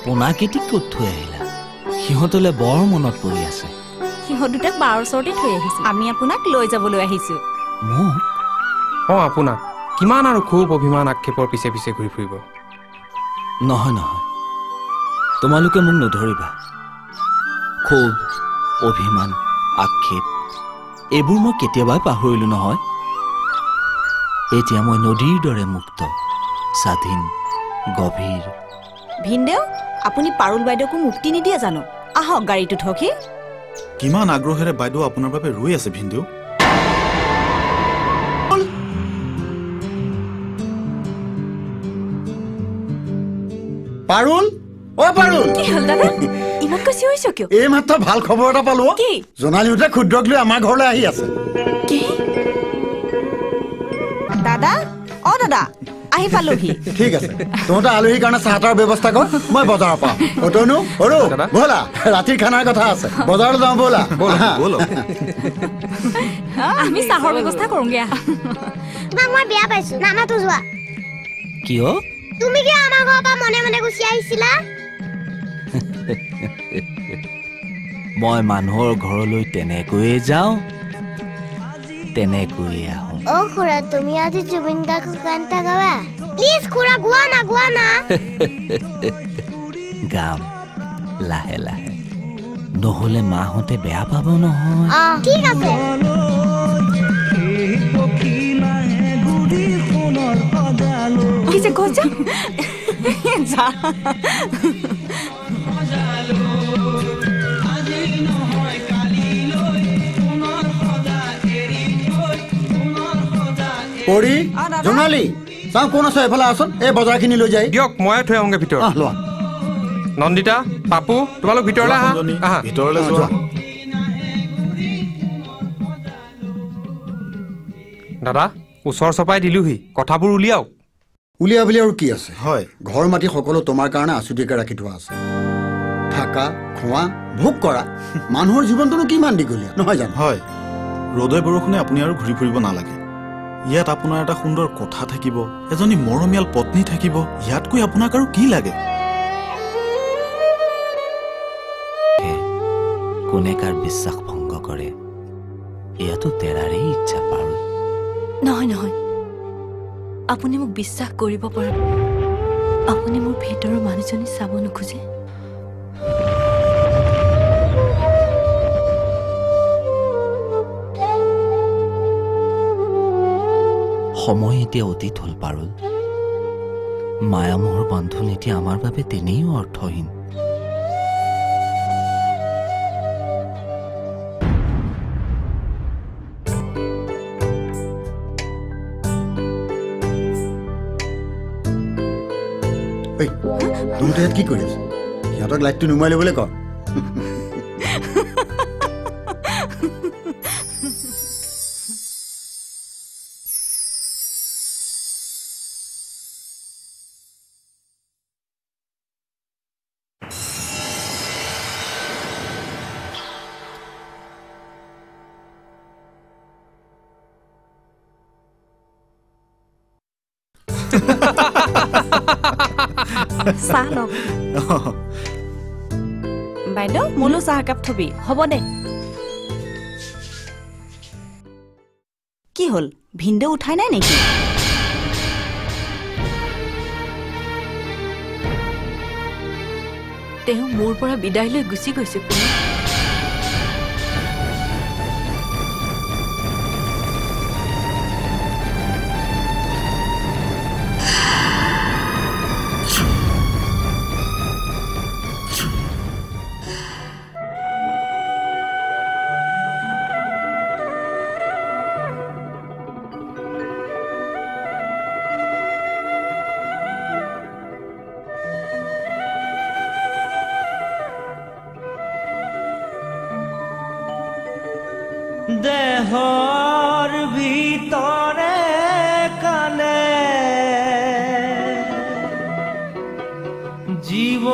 পোনাকেইটি ক'ত থৈ আহিলা সিহঁতলৈ বৰ মনত পৰি আছে সিহঁত দুটাক বাৰ ওচৰতে থৈ আহিছো আমি আপোনাক লৈ যাবলৈ আহিছো মোক আপোনাক কিমান আৰু খুব অভিমান আক্ষেপৰ পিছে পিছে ঘূৰি ফুৰিব নহয় নহয় তোমালোকে মোক নধৰিবা খুব অভিমান আক্ষেপ এইবোৰ মই কেতিয়াবাই পাহৰিলোঁ নহয় এতিয়া মই নদীৰ দৰে মুক্ত স্বাধীন গভীৰ ভিনদেউ আপুনি পাৰুল বাইদেউকো মুক্তি নিদিয়ে জানো আহক গাড়ীটো থকি কিমান আগ্ৰহেৰে বাইদেউ আপোনাৰ বাবে ৰৈ আছে ভিনদেউ পাৰুল ও পাৰুল কি হল দাদা ইমান কছি হৈছো কিয় এই মাত্ৰ ভাল খবৰ এটা পালো কি জোনালীহঁতে ক্ষুদ্ৰক লৈ আমাৰ ঘৰলৈ আহি আছে কি দাদা অ দাদা আহি পালোহি ঠিক আছে তহঁতে আলহীৰ কাৰণে চাহ তাহৰ ব্যৱস্থা কৰ মই বজাৰৰ পৰা অতনু অৰু ব'লা ৰাতিৰ খানাৰ কথা আছে বজাৰলৈ যাওঁ ব'লা আমি চাহৰ ব্যৱস্থা কৰোঁগে তোমাক মই বেয়া পাইছো নামাতো যোৱা কিয় তুমি কি আমাৰ ঘৰৰ পৰা মনে মনে গুচি আহিছিলা মই মানুহৰ ঘৰলৈ তেনেকৈয়ে যাওঁ তেনেকৈয়ে আহোঁ অ খুৰা তুমি আজি জুবিন দাক গানটা গাবা প্লিজ খুৰা গোৱা না গাম লাহে লাহে নহ'লে মাহঁতে বেয়া পাব নহয় ঠিক আছে কি যে কৈছা যা পৰি জোনালী চাওঁ কোন আছে এইফালে আছোন এই বজাৰখিনি লৈ যায় দিয়ক মই থৈ আহোঁগে ভিতৰত লোৱা নন্দিতা পাপু তোমালোক ভিতৰলৈ আহা ভিতৰলৈ যোৱা দাদা ওচৰ চপাই দিলোহি কথাবোৰ উলিয়াওক উলিয়া বুলি আৰু কি আছে হয় ঘৰ মাটি সকলো তোমাৰ কাৰণে আছুতীয়াকৈ ৰাখি থোৱা আছে থাকা খোৱা ভোগ কৰা মানুহৰ জীৱনটোনো কিমান দীঘলীয়া নহয় জানো হয় ৰ'দে বৰষুণে আপুনি আৰু ঘূৰি ফুৰিব নালাগে ইয়াত আপোনাৰ এটা সুন্দৰ কথা থাকিব এজনী মৰমীয়াল পত্নী থাকিব ইয়াতকৈ আপোনাক আৰু কি লাগে কোনে কাৰ বিশ্বাস ভংগ কৰে এয়াতো তেৰাৰেই ইচ্ছা পাৰো নহয় নহয় আপুনি মোক বিশ্বাস কৰিব পৰা আপুনি মোৰ ভিতৰৰ মানুহজনী চাব নোখোজে সময় এতিয়া অতীত হ'ল পাৰুল মায়ামোহৰ বন্ধন এতিয়া আমাৰ বাবে তেনেও অৰ্থহীন তহঁতে ইয়াত কি কৰি আছে সিহঁতক লাইটটো নুমাই ল'বলৈ ক চাহ লওক বাইদেউ মোলৈ চাহ একাপ থবি হ'ব দে কি হ'ল ভিনদেউ উঠাই নাই নেকি তেওঁ মোৰ পৰা বিদায় লৈ গুচি গৈছে দেহৰ ভিতৰে কানে জীৱ